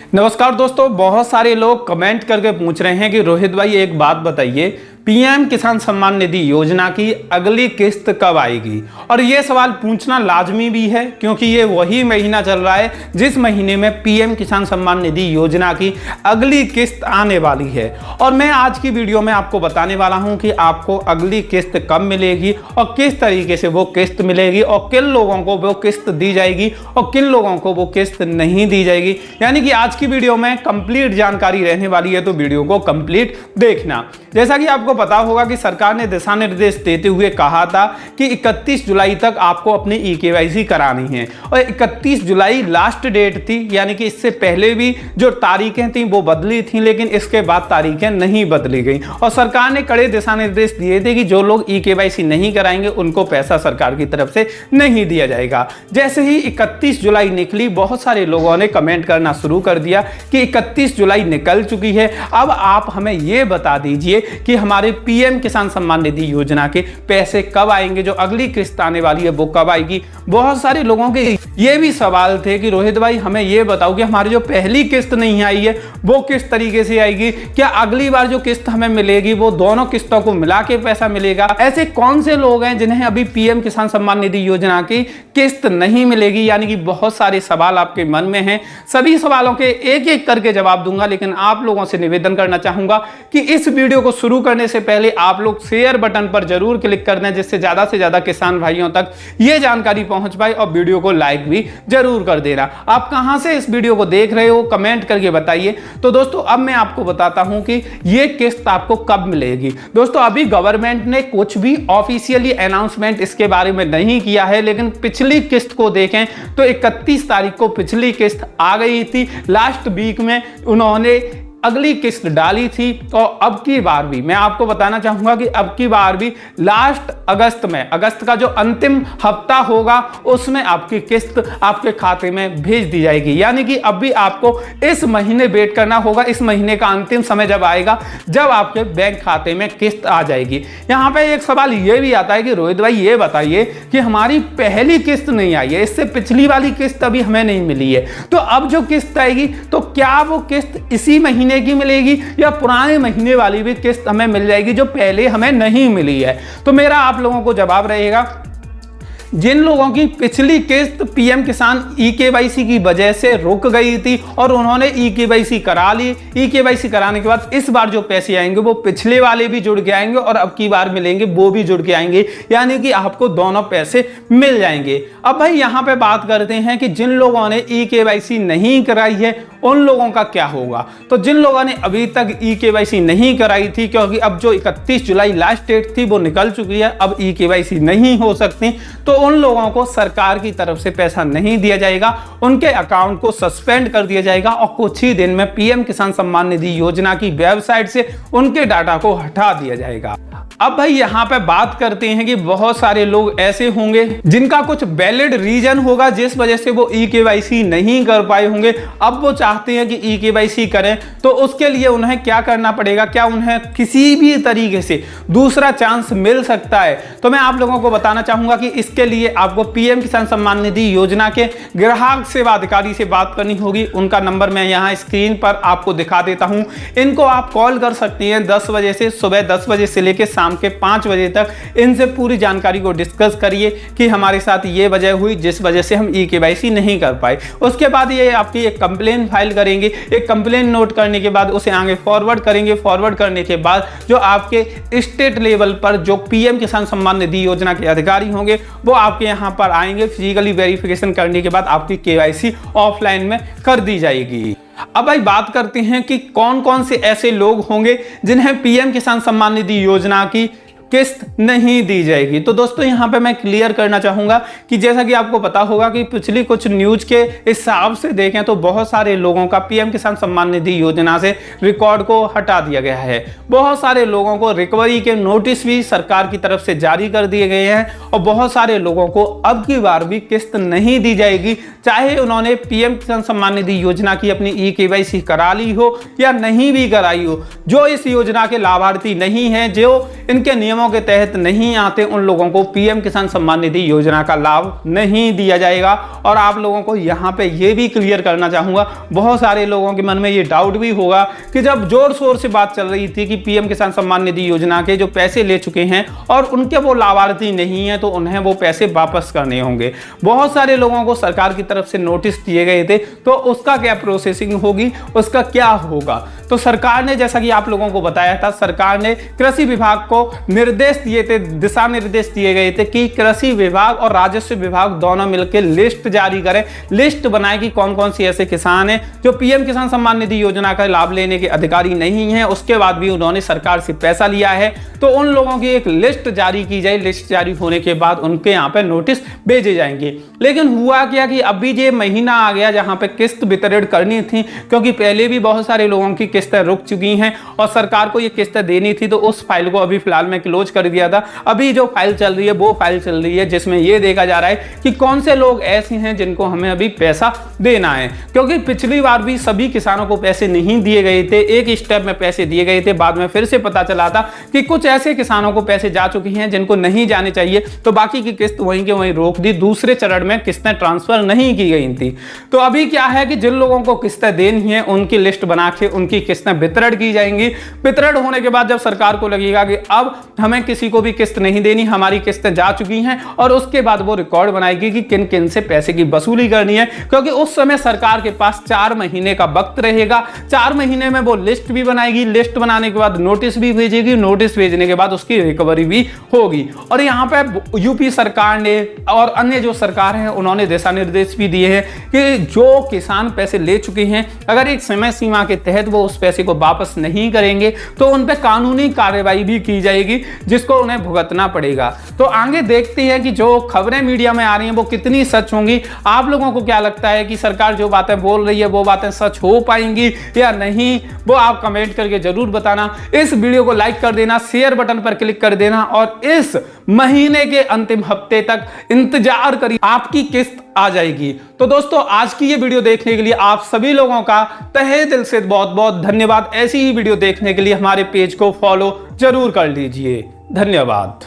नमस्कार दोस्तों, बहुत सारे लोग कमेंट करके पूछ रहे हैं कि रोहित भाई एक बात बताइए, पीएम किसान सम्मान निधि योजना की अगली किस्त कब आएगी। और ये सवाल पूछना लाजमी भी है क्योंकि ये वही महीना चल रहा है जिस महीने में पीएम किसान सम्मान निधि योजना की अगली किस्त आने वाली है। और मैं आज की वीडियो में आपको बताने वाला हूं कि आपको अगली किस्त कब मिलेगी और किस तरीके से वो किस्त मिलेगी और किन लोगों को वो किस्त दी जाएगी और किन लोगों को वो किस्त नहीं दी जाएगी। यानी कि आज की वीडियो में कंप्लीट जानकारी रहने वाली है, तो वीडियो को कंप्लीट देखना। जैसा कि आपको पता होगा कि सरकार ने दिशा निर्देश देते हुए कहा था कि 31 जुलाई तक आपको अपनी ई-केवाईसी करानी है और 31 जुलाई लास्ट डेट थी। यानी कि इससे पहले भी जो तारीखें थी वो बदली थी, लेकिन इसके बाद तारीखें नहीं बदली गई और सरकार ने कड़े दिशा निर्देश दिए थे कि जो लोग ई-केवाईसी नहीं कराएंगे उनको पैसा सरकार की तरफ से नहीं दिया जाएगा। जैसे ही 31 जुलाई निकली, बहुत सारे लोगों ने कमेंट करना शुरू कर दिया कि 31 जुलाई निकल चुकी है, अब आप हमें यह बता दीजिए कि हमारे पीएम किसान सम्मान निधि योजना के पैसे कब आएंगे, जो अगली किस्त आने वाली है वो कब आएगी। बहुत सारे लोगों के ये भी सवाल थे कि रोहित भाई हमें ये बताओ कि हमारी जो पहली किस्त नहीं आई है वो किस तरीके से आएगी, क्या अगली बार जो किस्त हमें मिलेगी वो दोनों किस्तों को मिला के पैसा मिलेगा। ऐसे कौन से लोग हैं जिन्हें अभी पीएम किसान सम्मान निधि योजना की किस्त नहीं मिलेगी। यानी कि बहुत सारे सवाल आपके मन में हैं। सभी सवालों के एक एक करके जवाब दूंगा, लेकिन आप लोगों से निवेदन करना चाहूंगा कि इस वीडियो को शुरू करने से पहले आप लोग शेयर बटन पर जरूर क्लिक कर दें, जिससे ज्यादा से ज्यादा किसान भाइयों तक यह जानकारी पहुंच पाए, और वीडियो को लाइक भी जरूर कर देना। आप कहां से इस वीडियो को देख रहे हो कमेंट करके बताइए। तो दोस्तों अब मैं आपको बताता हूं कि यह किस्त आपको कब मिलेगी। दोस्तों अभी गवर्नमेंट ने कुछ भी ऑफिशियली अनाउंसमेंट इसके बारे में नहीं किया है, लेकिन पिछली किस्त को देखें तो 31 तारीख को पिछली किस्त आ गई थी। लास्ट वीक में उन्होंने अगली किस्त डाली थी और अब की बार भी मैं आपको बताना चाहूंगा कि अब की बार भी लास्ट अगस्त में, अगस्त का जो अंतिम हफ्ता होगा उसमें आपकी किस्त आपके खाते में भेज दी जाएगी। यानी कि अब भी आपको इस महीने वेट करना होगा, इस महीने का अंतिम समय जब आएगा जब आपके बैंक खाते में किस्त आ जाएगी। यहाँ पे एक सवाल ये भी आता है कि रोहित भाई ये बताइए कि हमारी पहली किस्त नहीं आई है, इससे पिछली वाली किस्त अभी हमें नहीं मिली है, तो अब जो किस्त आएगी तो क्या वो किस्त इसी महीने की मिलेगी या पुराने महीने वाली भी किस्त हमें मिल जाएगी जो पहले हमें नहीं मिली है। तो मेरा आप लोगों को जवाब रहेगा, जिन लोगों की पिछली किस्त पीएम किसान ई-केवाईसी की वजह से रुक गई थी और उन्होंने ई-केवाईसी करा ली, ई-केवाईसी कराने के बाद इस बार जो पैसे आएंगे वो पिछले वाले भी जुड़ के आएंगे और अब की बार मिलेंगे वो भी जुड़ के आएंगे। यानी कि आपको दोनों पैसे मिल जाएंगे। अब भाई यहाँ पे बात करते हैं कि जिन लोगों ने ई-केवाईसी नहीं कराई है उन लोगों का क्या होगा। तो जिन लोगों ने अभी तक ई-केवाईसी नहीं कराई थी, क्योंकि अब जो 31 जुलाई लास्ट डेट थी वो निकल चुकी है, अब ई-केवाईसी नहीं हो सकती, तो उन लोगों को सरकार की तरफ से पैसा नहीं दिया जाएगा, उनके अकाउंट को सस्पेंड कर दिया जाएगा और कुछ ही दिन में पीएम किसान सम्मान निधि योजना की वेबसाइट से उनके डाटा को हटा दिया जाएगा। अब भाई यहाँ पे बात करते हैं कि बहुत सारे लोग ऐसे होंगे जिनका कुछ वैलिड रीजन होगा जिस वजह से वो ई-केवाईसी नहीं कर पाए होंगे। अब वो चाहते हैं कि ई-केवाईसी करें, तो उसके लिए उन्हें क्या करना पड़ेगा, क्या उन्हें किसी भी तरीके से दूसरा चांस मिल सकता है। तो मैं आप लोगों को बताना चाहूंगा कि इसके लिए आपको पीएम किसान सम्मान निधि योजना के ग्राहक सेवा अधिकारी से बात करनी होगी। उनका नंबर मैं यहाँ स्क्रीन पर आपको दिखा देता हूँ। इनको आप कॉल कर सकती हैं 10 बजे से, सुबह 10 बजे से लेकर शाम के 5 बजे तक। इनसे पूरी जानकारी को डिस्कस करिए कि हमारे साथ ये वजह हुई जिस वजह से हम ई-केवाईसी नहीं कर पाए। उसके बाद ये आपकी एक कंप्लेन फाइल करेंगे, एक कंप्लेन नोट करने के बाद उसे आगे फॉरवर्ड करेंगे। फॉरवर्ड करने के बाद जो आपके स्टेट लेवल पर जो पीएम किसान सम्मान निधि योजना के अधिकारी होंगे वो आपके यहाँ पर आएंगे। फिजिकली वेरिफिकेशन करने के बाद आपकी केवाईसी ऑफलाइन में कर दी जाएगी। अब भाई बात करते हैं कि कौन कौन से ऐसे लोग होंगे जिन्हें पीएम किसान सम्मान निधि योजना की किस्त नहीं दी जाएगी। तो दोस्तों यहाँ पे मैं क्लियर करना चाहूंगा कि जैसा कि आपको पता होगा कि पिछली कुछ न्यूज के हिसाब से देखें तो बहुत सारे लोगों का पीएम किसान सम्मान निधि योजना से रिकॉर्ड को हटा दिया गया है। बहुत सारे लोगों को रिकवरी के नोटिस भी सरकार की तरफ से जारी कर दिए गए हैं और बहुत सारे लोगों को अब की बार भी किस्त नहीं दी जाएगी, चाहे उन्होंने पीएम किसान सम्मान निधि योजना की अपनी ई-केवाईसी करा ली हो या नहीं भी कराई हो। जो इस योजना के लाभार्थी नहीं है, जो इनके नियम नियमों के तहत नहीं आते उन लोगों को पीएम किसान सम्मान निधि योजना का लाभ नहीं दिया जाएगा। और आप लोगों को यहाँ पे ये भी क्लियर करना चाहूंगा, बहुत सारे लोगों के मन में ये डाउट भी होगा कि जब जोर शोर से बात चल रही थी कि पीएम किसान सम्मान निधि योजना के जो पैसे ले चुके हैं और उनके वो लाभार्थी नहीं है तो उन्हें वो पैसे वापस करने होंगे। बहुत सारे लोगों को सरकार की तरफ से नोटिस दिए गए थे, तो उसका क्या प्रोसेसिंग होगी, उसका क्या होगा। तो सरकार ने, जैसा कि आप लोगों को बताया था, सरकार ने कृषि विभाग को निर्देश दिए थे, दिशा निर्देश दिए गए थे कि कृषि विभाग और राजस्व विभाग दोनों मिलकर लिस्ट जारी करें, लिस्ट बनाए कि कौन कौन से ऐसे किसान हैं जो पीएम किसान सम्मान निधि योजना का लाभ लेने के अधिकारी नहीं है, उसके बाद भी उन्होंने सरकार से पैसा लिया है। तो उन लोगों की एक लिस्ट जारी की जाए, लिस्ट जारी होने के बाद उनके यहाँ पे नोटिस भेजे जाएंगे। लेकिन हुआ क्या कि अभी ये महीना आ गया जहां पे किस्त वितरण करनी थी, क्योंकि पहले भी बहुत सारे लोगों की किस्तें रुक चुकी हैं और सरकार को ये किस्तें देनी थी, तो उस फाइल को अभी फिलहाल में क्लोज कर दिया था। अभी जो फाइल चल रही है वो फाइल चल रही है जिसमें ये देखा जा रहा है कि कौन से लोग ऐसे हैं जिनको हमें अभी पैसा देना है, क्योंकि पिछली बार भी सभी किसानों को पैसे नहीं दिए गए थे, एक स्टेप में पैसे दिए गए थे, बाद में फिर से पता चला था कि कुछ ऐसे किसानों को पैसे जा चुके हैं जिनको नहीं जाने चाहिए, तो बाकी की किस्त वहीं के वहीं रोक दी, दूसरे चरण में किस्तें ट्रांसफर नहीं की गई थी। तो अभी क्या है कि जिन लोगों को किस्तें देनी है उनकी लिस्ट बना के उनकी किस्तें वितरण की जाएंगी। वितरण होने के बाद जब सरकार को लगेगा कि अब हमें किसी को भी किस्त नहीं देनी, हमारी किस्तें जा चुकी हैं, और उसके बाद वो रिकॉर्ड बनाएगी कि किन किन से पैसे की वसूली करनी है, क्योंकि उस समय सरकार के पास 4 महीने का वक्त रहेगा। 4 महीने में वो लिस्ट भी बनाएगी, लिस्ट बनाने के बाद नोटिस भी भेजेगी, नोटिस भेजने के बाद उसकी रिकवरी भी होगी। और यहाँ पे यूपी सरकार ने और अन्य जो सरकार है उन्होंने दिशा निर्देश भी दिए हैं कि जो किसान पैसे ले चुके हैं अगर एक समय सीमा के तहत वो उस पैसे को वापस नहीं करेंगे तो उन पे कानूनी कार्रवाई भी की जाएगी, जिसको उन्हें भुगतना पड़ेगा। तो आगे देखते हैं कि जो खबरें मीडिया में आ रही हैं वो कितनी सच होंगी। आप लोगों को क्या लगता है कि सरकार जो बातें बोल रही है वो बातें सच हो पाएंगी या नहीं, वो आप कमेंट करके जरूर बताना। इस वीडियो को लाइक कर देना, शेयर बटन पर क्लिक कर देना और इस महीने के अंतिम हफ्ते तक इंतजार करिए, आपकी किस्त आ जाएगी। तो दोस्तों, आज की ये वीडियो देखने के लिए आप सभी लोगों का तहे दिल से बहुत बहुत धन्यवाद। ऐसी ही वीडियो देखने के लिए हमारे पेज को फॉलो जरूर कर लीजिए। धन्यवाद।